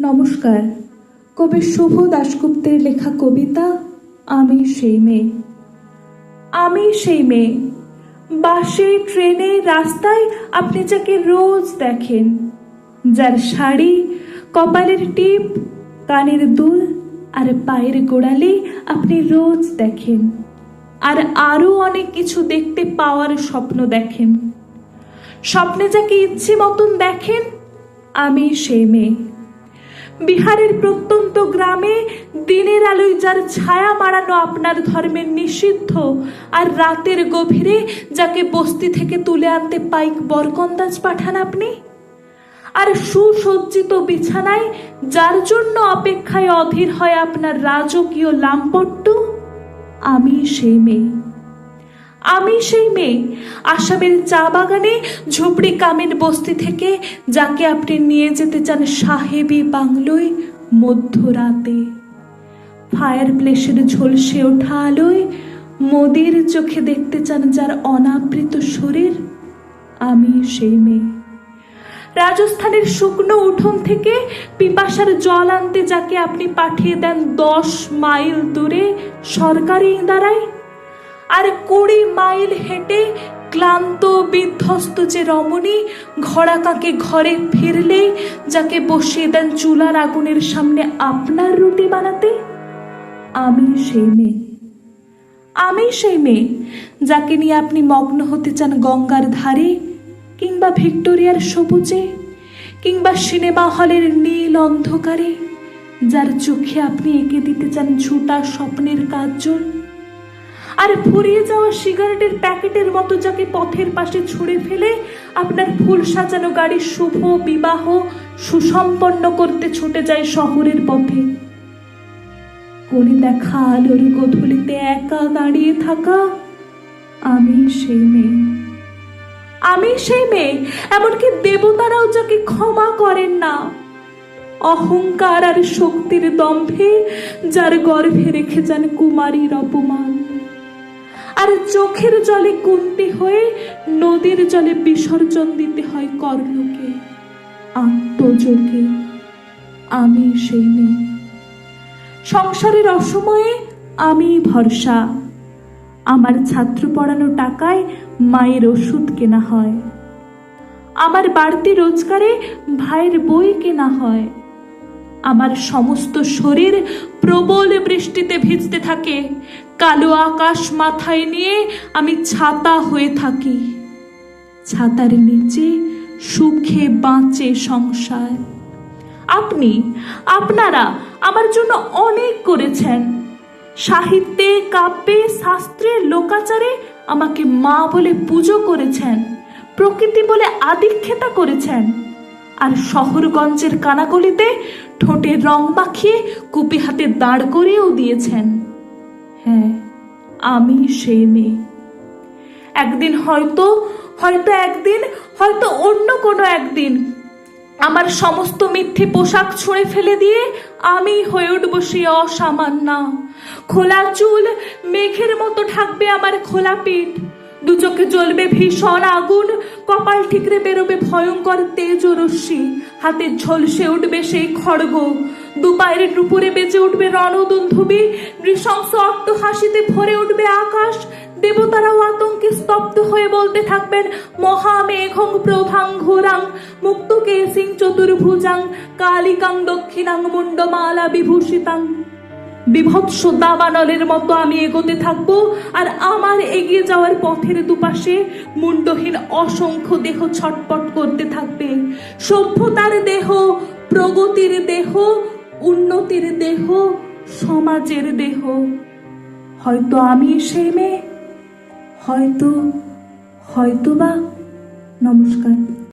নমস্কার। কবি শুভ দাশগুপ্তের লেখা কবিতা আমি সেই মেয়ে। আমি সেই মেয়ে, বাসে, ট্রেনে, রাস্তায় আপনি যাকে রোজ দেখেন, যার শাড়ি, কপালের টিপ, কানের দুল আর পায়ের গোড়ালি আপনি রোজ দেখেন, আর আরো অনেক কিছু দেখতে পাওয়ার স্বপ্ন দেখেন। স্বপ্নে যাকে ইচ্ছে মতন দেখেন, আমি সেই মেয়ে। বিহারের প্রত্যন্ত গ্রামে দিনের আলোয় যার ছায়া মাড়ানো আপনার ধর্মের নিষিদ্ধ, আর রাতের গভীরে যাকে বস্তি থেকে তুলে আনতে পাইক বরকন্দাজ পাঠান আপনি, আর সুসজ্জিত বিছানায় যার জন্য অপেক্ষায় অধীর হয় আপনার রাজকীয় লাম্পট্টু, আমি সেই মেয়ে। আমি সেই মেয়ে, আসামের চা বাগানে ঝুপড়ি কামিন বস্তি থেকে যাকে আপনি নিয়ে যেতে চান সাহেবী বাংলোয় মধ্যরাতে। ফায়ার প্লেসের ঝলসে ওঠা আলোয় মোদির চোখে দেখতে চান যার অনাবৃত শরীর, আমি সেই মেয়ে। রাজস্থানের শুকনো উঠোন থেকে পিপাসার জল আনতে যাকে আপনি পাঠিয়ে দেন 10 মাইল দূরে সরকারি ইঁদারায়, আর 20 মাইল হেঁটে ক্লান্ত বিধ্বস্ত যে রমণী ঘোড়া কাকে ঘরে ফিরলেই যাকে বসিয়ে দেন চুলার আগুনের সামনে আপনার রুটি বানাতে, আমি সেই মেয়ে। আমি সেই মেয়ে যাকে নিয়ে আপনি মগ্ন হতে চান গঙ্গার ধারে, কিংবা ভিক্টোরিয়ার সবুজে, কিংবা সিনেমা হলের নীল অন্ধকারে, যার চোখে আপনি এঁকে দিতে চান ঝুটা স্বপ্নের কাজল, আর ফুরিয়ে যাওয়া সিগারেটের প্যাকেটের মতো যাকে পথের পাশে ছুঁড়ে ফেলে আপনার ফুল সাজানো গাড়ির শুভ বিবাহ সুসম্পন্ন করতে ছুটে যায় শহরের পথে। কোণে দেখা আলোর গোধূলিতে একা দাঁড়িয়ে থাকা, আমি সেই মেয়ে। আমি সেই মেয়ে, এমনকি দেবতারাও যাকে ক্ষমা করেন না, অহংকার আর শক্তির দম্ভে যার গর্ভে রেখে যান কুমারীর অপমান, আর চোখের জলে কুন্তি হয়ে নদীর জলে বিসর্জন দিতে হয় কর্ণকে আত্মযোগে, আমি সেই মেয়ে। সংসারের অসময়ে আমি ভরসা, আমার ছাত্র পড়ানো টাকায় মায়ের ওষুধ কেনা হয়, আমার বাড়তি রোজগারে ভাইয়ের বই কেনা হয়, আমার সমস্ত শরীর প্রবল বৃষ্টিতে ভিজতে থাকে, কালো আকাশ মাথায় নিয়ে আমি ছাতা হয়ে থাকি, ছাতার নিচে সুখে বাঁচে সংসার। আপনারা আমার জন্য অনেক করেছেন, সাহিত্যে, কাব্যে, শাস্ত্রে, লোকাচারে আমাকে মা বলে পুজো করেছেন, প্রকৃতি বলে আদিক্ষেতা করেছেন, আর শহরগঞ্জের কানাগলিতে ঠোঁটে রং মাখিয়ে কুপি হাতে দাঁড় করেও দিয়েছেন। হ্যাঁ, আমি সেই মেয়ে। একদিন হয়তো অন্য কোনো একদিন আমার সমস্ত মিথ্যে পোশাক ছুঁড়ে ফেলে দিয়ে আমি হয়ে উঠব সে অসামান্য। খোলা চুল মেঘের মতো ঢাকবে আমার খোলা পিঠ, দু চোখে জ্বলবে ভীষণ আগুন, কপাল ঠিকরে বেরোবে ভয়ঙ্কর তেজ ও রশ্মি, হাতে ঝলসে উঠবে সেই খড়গ, দু পায়ের উপরে বেঁচে উঠবে রণদুন্ধুবি, নৃশংস অট্ট হাসিতে ভরে উঠবে আকাশ। দেবতারাও আতঙ্কে স্তব্ধ হয়ে বলতে থাকবেন মহামেঘং প্রভাং ঘোরাং মুক্তকেশিং চতুর্ভুজাং কালিকাং দক্ষিণাং মুন্ডমালা বিভূষিতাং। বিভৎস দাবানলের মতো আমি এগোতে থাকবো, আর আমার এগিয়ে যাওয়ার পথের দুপাশে মুন্ডহীন অসংখ্য দেহ ছটপট করতে থাকবে। সভ্যতার দেহ, প্রগতির দেহ, উন্নতির দেহ, সমাজের দেহ। হয়তো আমি সেই মেয়ে, হয়তো বা। নমস্কার।